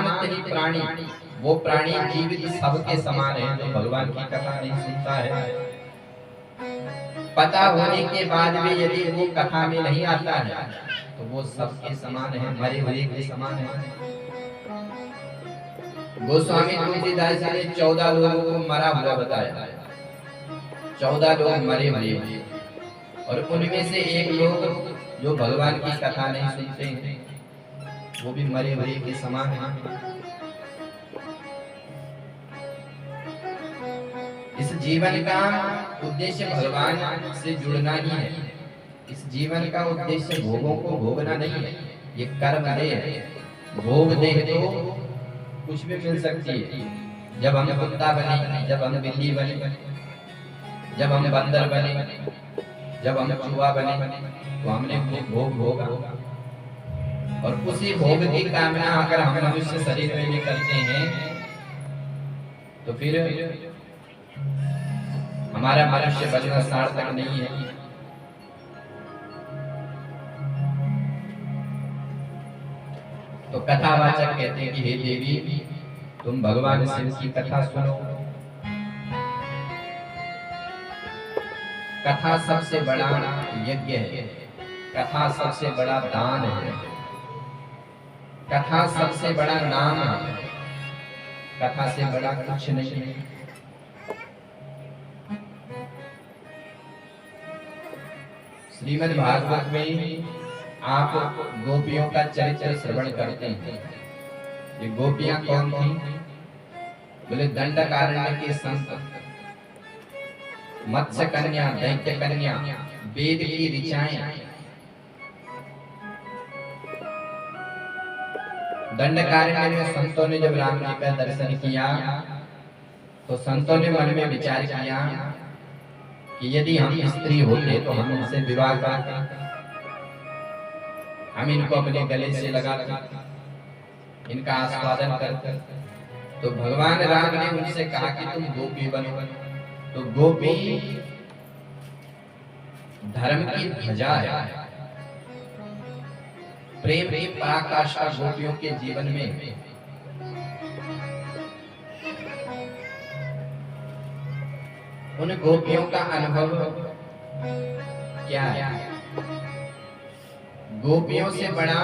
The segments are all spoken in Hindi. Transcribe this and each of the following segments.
समानत ही प्राणी, वो प्राणी जीवित सबके समान है जो भगवान की कथा नहीं सुनता है। पता होने के बाद भी यदि वो कथा में नहीं आता है तो वो सबके समान है, मरे हुए के समान है। गोस्वामी तुलसीदास जी ने 14 लोगों को मरा हुआ बताया, 14 लोग मरे हुए, और उनमें से एक लोग जो भगवान की कथा नहीं सुनते हैं वो भी मरे हुए के समान है। इस जीवन का उद्देश्य भगवान से जुड़ना ही है। इस जीवन का उद्देश्य भोगों को भोगना नहीं है। ये कर्म है, भोग दे तो कुछ भी मिल सकती है। जब हम कुत्ता बने, जब हम बिल्ली बने, जब हम बंदर बने, जब हम चूहा बने, तो हमने भोग भोगा, और उसी भोग की कामना अगर हम मनुष्य शरीर में निकलते हैं तो फिर हमारा मनुष्य बनना सार्थक नहीं है। तो कथावाचक कहते हैं कि हे देवी, तुम भगवान शिव की कथा सुनो। कथा सबसे बड़ा यज्ञ है, कथा सबसे बड़ा दान है, कथा सबसे बड़ा नाम है, कथा से बड़ा कुछ नहीं है। श्रीमद् भागवत में आप गोपियों का चरित्र श्रवण करते हैं। ये गोपियां कौन थी? बोले दंडकारण्य के संत, मत्स्य कन्या, दैत्य कन्या, वेद की ऋचाएं। दंडकारण्य में संतों ने जब राम जी का दर्शन किया तो संतों ने मन में विचार किया कि यदि हम स्त्री होते तो हम इनसे विवाह करते, हम इनको अपने गले से लगाते, इनका आस्वादन करते। तो भगवान राम ने उनसे कहा कि तुम गोपी बनो। तो गोपी धर्म की ध्वजा है, प्रेम की पराकाष्ठा गोपियों के जीवन में। उन गोपियों का अनुभव क्या है? गोपियों से बड़ा,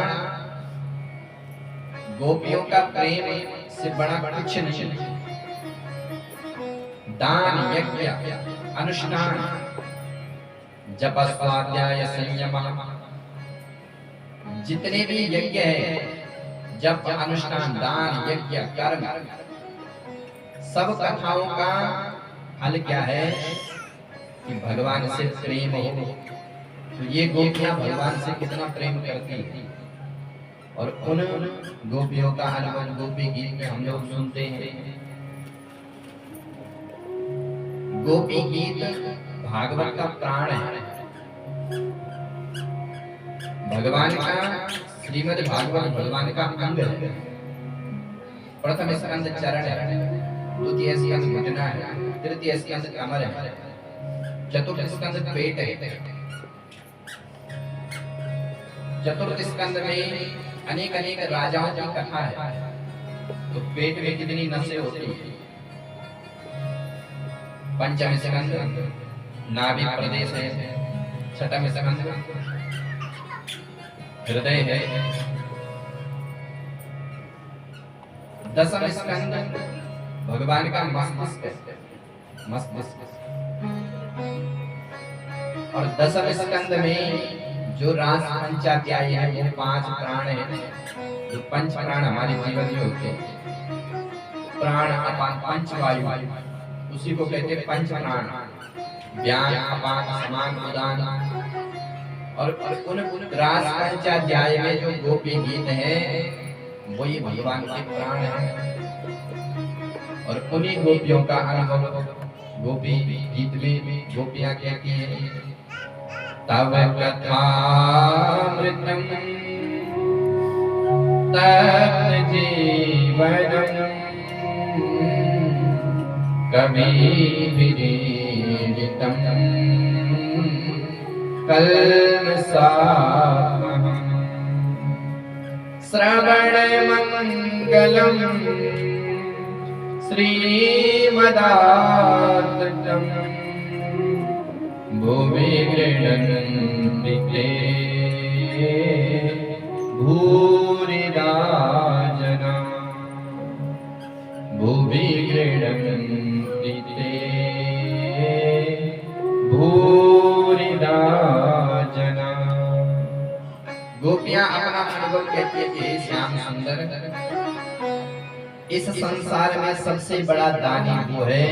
गोपियों का प्रेम से बड़ा कुछ नहीं। दान, यज्ञ, अनुष्ठान, जप, स्वाध्याय, संयम, जितने भी यज्ञ है, जप, अनुष्ठान, दान, यज्ञ, कर्म, सब कथाओं का फल क्या है कि भगवान से प्रेम हो। तो ये गोपियां भगवान से कितना प्रेम करती हैं, और उन गोपियों का अनुभव गोपी गीत में हम लोग सुनते हैं। गोपी गीत भागवत का प्राण है। भगवान का श्रीमद् भागवत भगवान का अंग है। प्रथम स्कंद चरण है, द्वितीय स्कंद घटना है, तृतीय स्कंद कमर है, चतुर्थ स्कंद पेट है। चतुर्थ स्कंद में अनेक अनेक राजाओं की कथा है। तो पेट में कितनी नसें होती हैं? पंचम स्कंद नाभि प्रदेश है, छठम स्कंद हृदय है, दसम स्कंद भगवान का मस्तिष्क है, मस्तिष्क। और दसम स्कंद में जो रास पंचाध्याय है वो 5 प्राण है। जो 5 प्राण हमारे जीवन में होते हैं, प्राण, अपान, पंच वायु, उसी को कहते हैं पंच प्राण। व्यान, अपान, समान, उदान। और उन रास पंचाध्याय में जो गोपी गीत है वो ये भगवान के प्राण है। और उन्हीं गोपियों का अनुभव गोपी गीत में गोपियां कहती हैं, तव कथामृतम तप्त जीवनम कविभिरीडितम कल्मषापहम् श्रवण मंगलम श्रीमदातृतम भुवि गृह्णन्ति ते भूरिदा जना भुवि गृह्णन्ति ते भूरिदा जना। गोपियां अपना अनुभव कहती है, श्याम सुंदर, इस संसार में सबसे बड़ा दानी वो है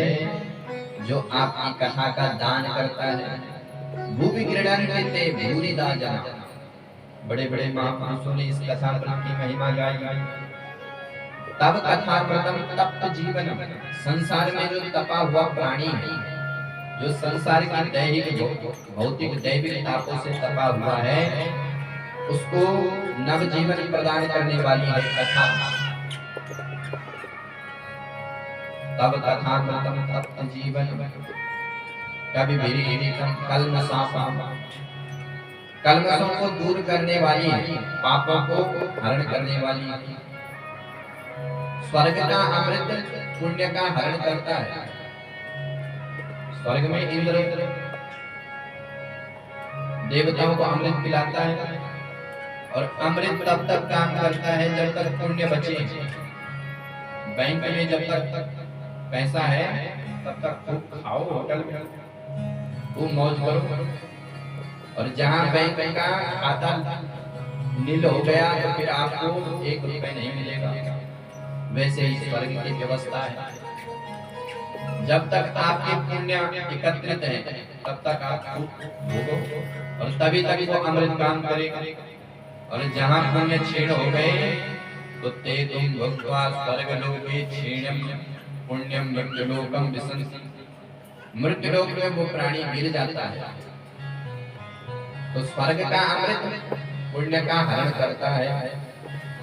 जो आपकी कथा का दान करता है। भूवि गृह्णन्ति भूरिदा जना। बड़े बड़े महापुरुषों ने इस कथा की महिमा गाई। तब कथा प्रथम तप्त जीवन, संसार में जो तपा हुआ प्राणी है, जो संसार की दैहिक भौतिक दैविक तापों से तपा हुआ है, उसको नव जीवन प्रदान करने वाली है कथा। तब कथा प्रथम तप्त जीवन कवि विरीडितम कल्मषापम, कल्मषों को दूर करने वाली, पापों को हरण करने वाली। स्वर्ग का अमृत पुण्य का हरण करता है। स्वर्ग में इंद्र देवताओं को अमृत पिलाता है और अमृत तब तक काम करता है जब तक पुण्य बचे। बैंक में जब तक पैसा है तब तक खूब खाओ, होटल में खूब मौज करो, और जहां बैंक का खाता नील हो गया तो फिर आपको 1 रुपया नहीं मिलेगा। वैसे ही स्वर्ग की व्यवस्था है। जब तक आपके पुण्य एकत्रित है तब तक आप भोगो, और तभी तक वो अमृत काम करेगा। और जहां पुण्य क्षीण हो गए तो ते तुम भोक्त्वा स्वर्गलोके क्षीणम पुण्यम मृत्युलोकम विशन्ति। मृत्युलोक में वो प्राणी गिर जाता है। तो स्वर्ग का अमृत पुण्य का हरण करता है,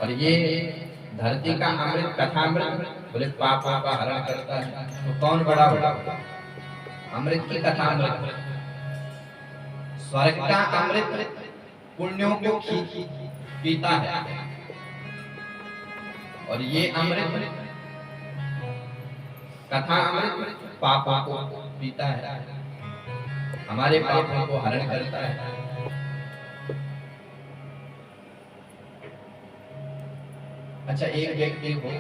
और ये धरती का अमृत कथामृत बोले पापों का हरण करता है। तो कौन बड़ा बड़ा अमृत की कथामृत? स्वर्ग का अमृत पुण्यों को पीता है, और ये अमृत कथा अमृत पापों को पीता है, हमारे पापों को हरण करता है। अच्छा, एक व्यक्ति हो,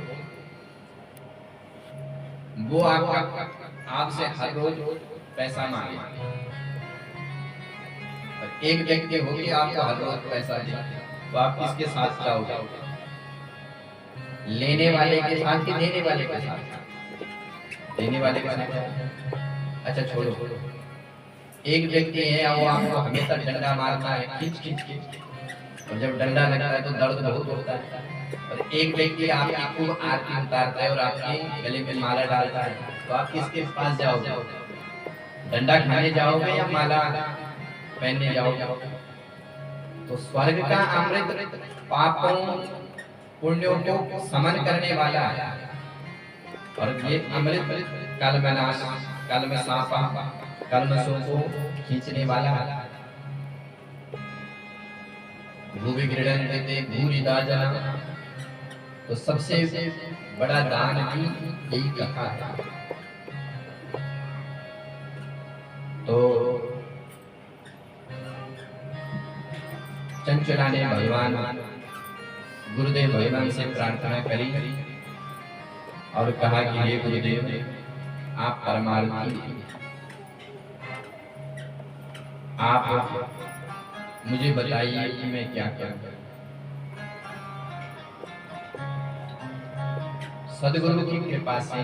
वो आपसे हर रोज पैसा मांगे, और एक व्यक्ति हो कि आपको हर रोज पैसा दे, तो आप किसके साथ जाओगे? लेने वाले के साथ कि देने वाले के साथ? देने वाले के साथ। अच्छा छोड़ो, एक व्यक्ति है वो आपको हमेशा डंडा मारता है, खींच खींच खींच, और जब डंडा लगता है तो दर्द बहुत होता है। और एक व्यक्ति आपकी खूब आरती उतारता है और आपके गले में माला डालता है, तो आप किसके पास जाओगे? डंडा खाने जाओगे या माला पहनने जाओगे? तो स्वर्ग का अमृत पापों पुण्यों को समन करने वाला है, और ये अमृत कल्मनाश कल्मषापा कल्मषों को खींचने वाला है। भुवि गृह्णन्ति भूरिदा जना। तो सबसे बड़ा दान भी यही कथा है। तो चंचला ने भगवान गुरुदेव भगवान से प्रार्थना करी और कहा कि हे गुरुदेव, आप परमार्थी, आप मुझे बताइए कि मैं क्या करूं। सदगुरु की कृपा से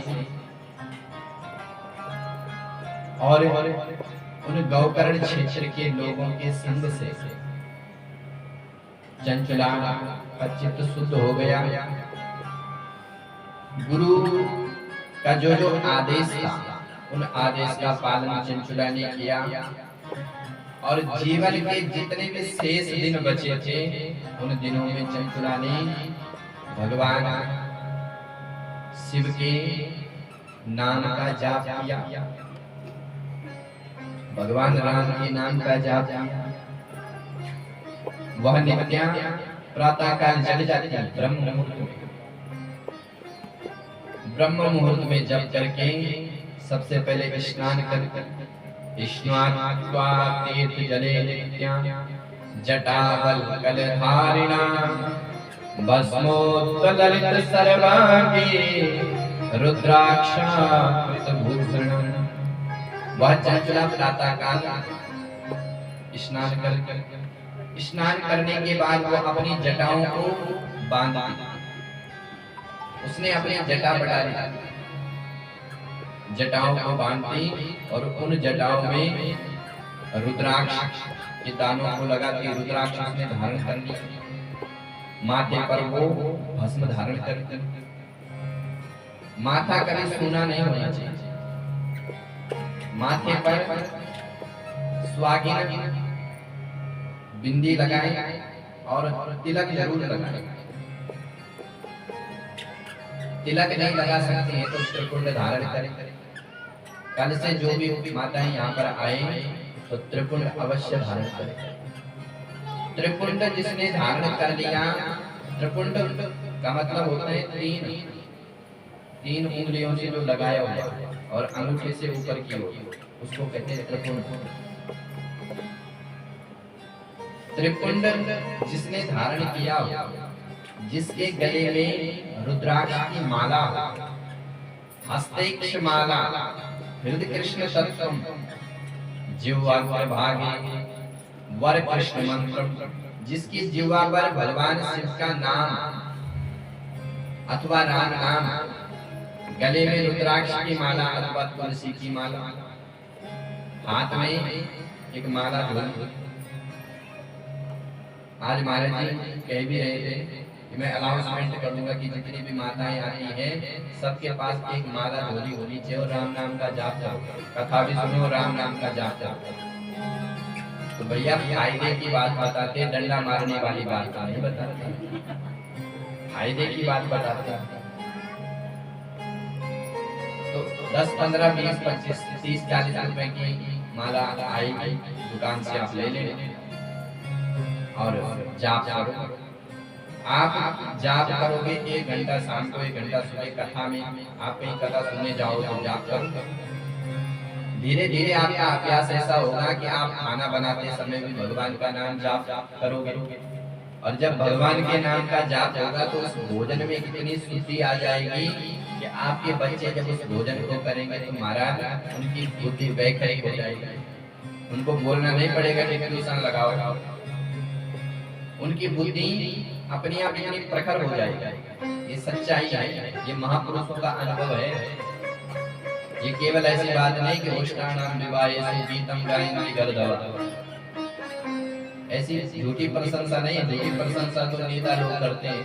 और उन गौकर्ण क्षेत्र के लोगों के संग से चंचला का चित्त शुद्ध हो गया। गुरु का जो जो आदेश था उन आदेश का पालन चंचला ने किया, और जीवन के जितने भी शेष दिन बचे थे उन दिनों में चंचला ने भगवान शिव के नाम का जाप किया, भगवान राम के नाम का जाप किया। वह नित्य प्रातः काल जग जाती है ब्रह्म मुहूर्त में जब करके सबसे पहले स्नान कर स्नात्वा तीर्थ जले जटावल कलधारिणा भस्मोत्तलित सर्वांगी रुद्राक्ष भूषण। वह चंचला प्रातः काल स्नान करने के बाद वो अपनी जटाओं को बांधा। उसने अपनी जटा बढ़ा ली, जटाओं को बांधती और उन जटाओं में रुद्राक्ष के दानों को लगाती। रुद्राक्ष उसने धारण कर लिया, माथे पर वो भस्म धारण करती। माथा कभी सूना नहीं होना चाहिए, माथे पर स्वागिन बिंदी लगाए और तिलक जरूर लगाए। तिलक नहीं लगा सकते हैं तो त्रिपुंड धारण करें। कल से जो भी माताएं यहाँ पर आए तो त्रिपुंड अवश्य धारण करें। त्रिपुंड जिसने धारण कर लिया, त्रिपुंड का मतलब होता है तीन उंगलियों से जो लगाया हुआ और अंगूठे से ऊपर की ओर, उसको कहते हैं त्रिपुंड। त्रिपुंड जिसने धारण किया, जिसके गले में रुद्राक्ष की माला, हस्तेक्ष माला, हृदय कृष्ण तत्वम, जिह्वा भागे वर कृष्ण मंत्र, जिसकी जिह्वा पर भगवान शिव का नाम अथवा राम नाम, गले में रुद्राक्ष की माला अथवा तुलसी की माला, हाथ में एक माला धोई। आज महाराज जी कह भी रहे थे कि मैं अनाउंसमेंट करूंगा कि जितनी भी माताएं आती हैं सबके पास एक माला झोली होनी चाहिए और राम नाम का जाप करो, कथा भी सुनो, राम नाम का जाप करो। तो भैया फायदे की बात बताते, डंडा मारने वाली बात नहीं बताते, फायदे की बात बताते। तो 10, 15, 20, 25, 30, 40 रुपए की माला आएगी, दुकान से आप ले लें और जाप करो। आप जाप करोगे 1 घंटा शाम को, 1 घंटा सुबह, कथा में आप कहीं कथा सुनने जाओ तो जाप करो। धीरे धीरे आपका अभ्यास ऐसा होगा कि आप खाना बनाते समय भी भगवान का नाम जाप करोगे और जब भगवान के नाम का जाप होगा तो उस भोजन में कितनी शुद्धि आ जाएगी कि आपके बच्चे जब उस भोजन को करेंगे तो महाराज उनकी बुद्धि वैखरी हो जाएगी। उनको बोलना नहीं पड़ेगा कि ट्यूशन लगाओ, उनकी बुद्धि अपनी आप इतनी प्रखर हो जाएगी। ये सच्चाई है, ये महापुरुषों का अनुभव है। ये केवल ऐसी बात नहीं कि उष्णानाम विवाहेषु गीतम गायन्ति गर्दवा, ऐसी झूठी प्रशंसा नहीं है। झूठी प्रशंसा तो नेता लोग करते हैं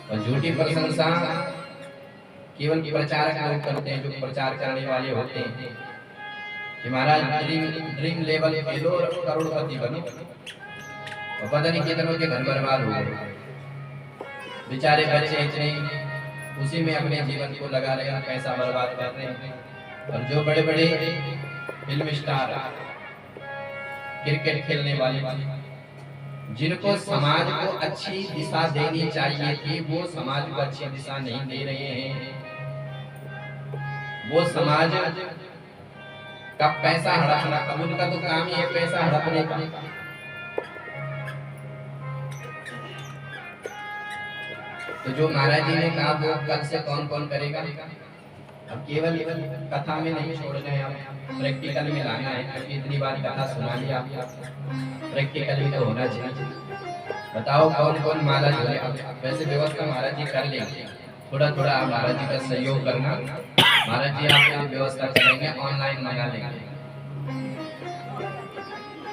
और झूठी प्रशंसा केवल प्रचारक लोग करते हैं, जो प्रचार करने वाले होते हैं कि महाराज ड्रीम लेवल फेलो और करोड़पति बनो, पता नहीं कितनों के घर बर्बाद हो गए। बेचारे बच्चे इतने उसी में अपने जीवन को लगा रहे हैं, पैसा बर्बाद कर रहे हैं। और जो बड़े बड़े फिल्म स्टार, क्रिकेट खेलने वाले, जिनको समाज को अच्छी दिशा देनी चाहिए थी, वो समाज को अच्छी दिशा नहीं दे रहे हैं। वो समाज का पैसा हड़पना, अब उनका तो काम ही है पैसा हड़पने का। तो जो महाराज जी ने कहा वो कल से कौन कौन करेगा। अब केवल कथा में नहीं छोड़ना है, हम प्रैक्टिकल में लाना है, क्योंकि इतनी बार कथा सुना ली आपको, प्रैक्टिकल भी तो होना चाहिए। बताओ कौन कौन माला जोड़े। वैसे व्यवस्था महाराज जी कर लेंगे, थोड़ा थोड़ा आप महाराज जी का सहयोग करना। महाराज जी आपको व्यवस्था करेंगे, ऑनलाइन मंगा लेंगे,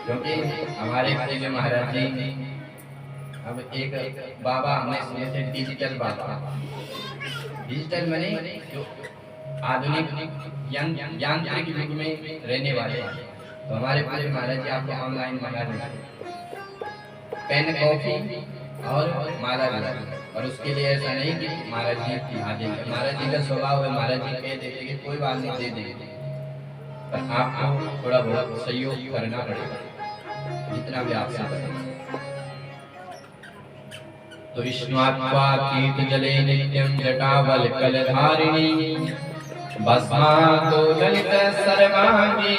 क्योंकि हमारे पूज्य महाराज जी अब एक बाबा हमने सुने थे, डिजिटल बाबा। डिजिटल माने जो आधुनिक यांत्रिक युग में रहने वाले। तो हमारे पूज्य महाराज जी आपको ऑनलाइन मंगा देंगे, पेन, कॉफी और माला देंगे। और उसके लिए ऐसा नहीं कि महाराज जी दिखा देंगे, महाराज जी का स्वभाव है, महाराज जी कह देते कि कोई बात नहीं दे देंगे, पर आपको थोड़ा बहुत सहयोग करना पड़ेगा, जितना भी आपसे बने। तो विष्णुत्वा कीर्तजले नित्यं जटावल्कलधारिणी भस्मातो ललित सर्वांगी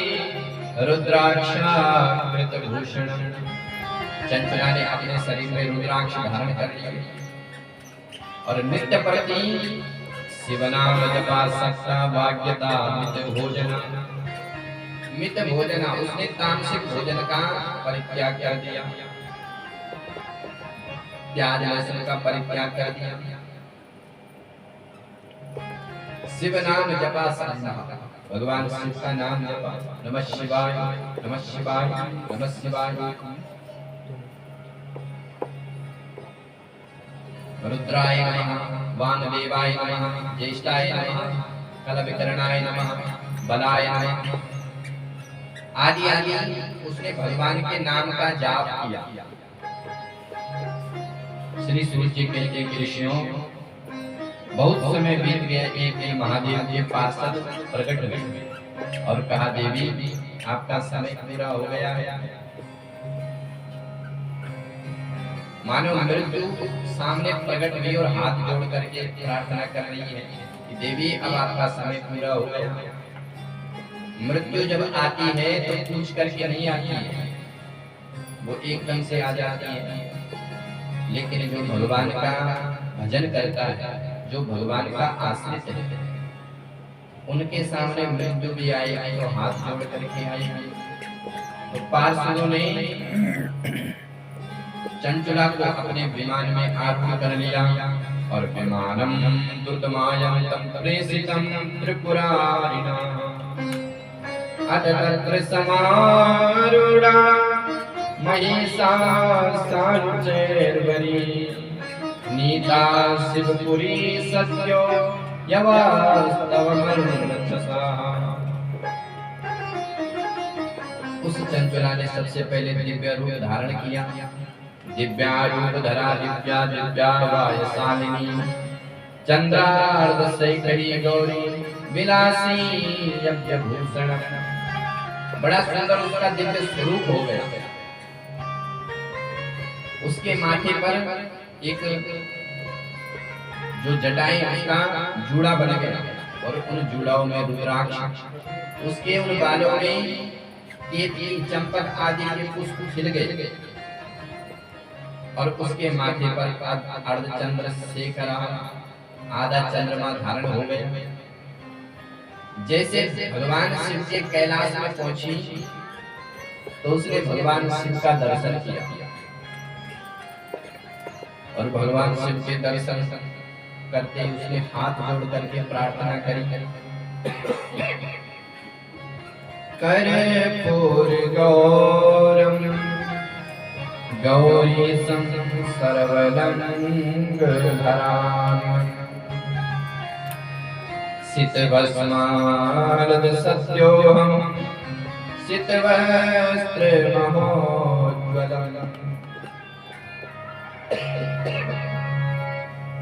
रुद्राक्षा कृतभूषणम्। चंचला ने अपने शरीर में रुद्राक्ष धारण कर लिया और नित्य प्रति शिव नाम जपा सकता भाग्यता मित भोजना उसने तामसिक भोजन का परित्याग कर दिया, प्याज लहसुन का परित्याग कर दिया। शिव नाम जपा सकता भगवान शिव का नाम जपा नमः शिवाय नमः शिवाय नमः शिवाय। रुद्राय नमः वामदेवाय नमः ज्येष्ठाय नमः कलविकरणाय नमः बलाय नमः आदि आदि उसने भगवान के नाम का जाप किया। श्री सूर्य जी कहते कि ऋषियों बहुत समय बीत गया, एक महादेव के पार्षद प्रकट हुए और कहा देवी आपका समय पूरा हो गया है। मानो मृत्यु सामने प्रकट हुई और हाथ जोड़ करके प्रार्थना कर रही है कि देवी अब आपका समय पूरा हो गया। मृत्यु जब आती है तो पूछ करके नहीं आती है, वो एकदम से आ जाती है। लेकिन जो भगवान का भजन करता है, जो भगवान का आश्रित है, उनके सामने मृत्यु भी आएगी तो हाथ जोड़ करके आएगी। तो पार्षदों ने चंचला को अपने विमान में आरूढ़ कर लिया और विमानम दुर्दमायं तम प्रेषितं त्रिपुरारिणा अतत्र समारूढ़ा महिषासुरैर्वरी नीता शिवपुरी सत्यो यवास्तवमरुणसा। उस चंचला ने सबसे पहले दिव्य रूप धारण किया, दिव्यारूप धरा दिव्या दिव्यावायशालिनी चंद्रार्धशेखरी गौरी विलासी यज्ञभूषण। बड़ा सुंदर उसका दिव्य स्वरूप हो गया। उसके माथे पर एक जो जटाएं उसका जूड़ा बन गया और उन जूड़ाओं में रुद्राक्ष, उसके उन बालों में केतकी चंपक आदि के पुष्प खिल गए और उसके माथे पर अर्धचंद्र शेखर आधा चंद्रमा धारण हो गए। जैसे भगवान शिव के कैलाश में पहुंची तो उसने भगवान शिव का दर्शन किया और भगवान शिव के दर्शन करते उसने हाथ जोड़ करके प्रार्थना करी। कर्पूर गौरम गौरी सर्वलंघधरां सितभस्मार्ध सत्योहं सितवस्त्रमहोज्ज्वलम्।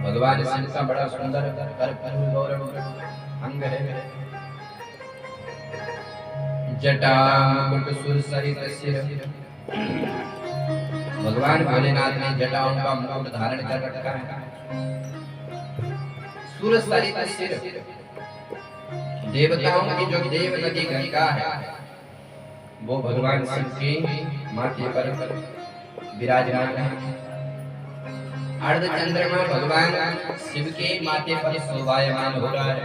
भगवान शिव का बड़ा सुंदर कर्पूर गौरम अंग है। जटा मुकुट सुरसरित सिर, भगवान भोलेनाथ ने जटाओं का मुकुट धारण कर रखा है। सुरसरित सिर, देवताओं की जो देव नदी गंगा है वो भगवान शिव के माथे पर विराजमान है। अर्धचंद्रमा भगवान शिव के माथे पर शोभायमान हो रहा है।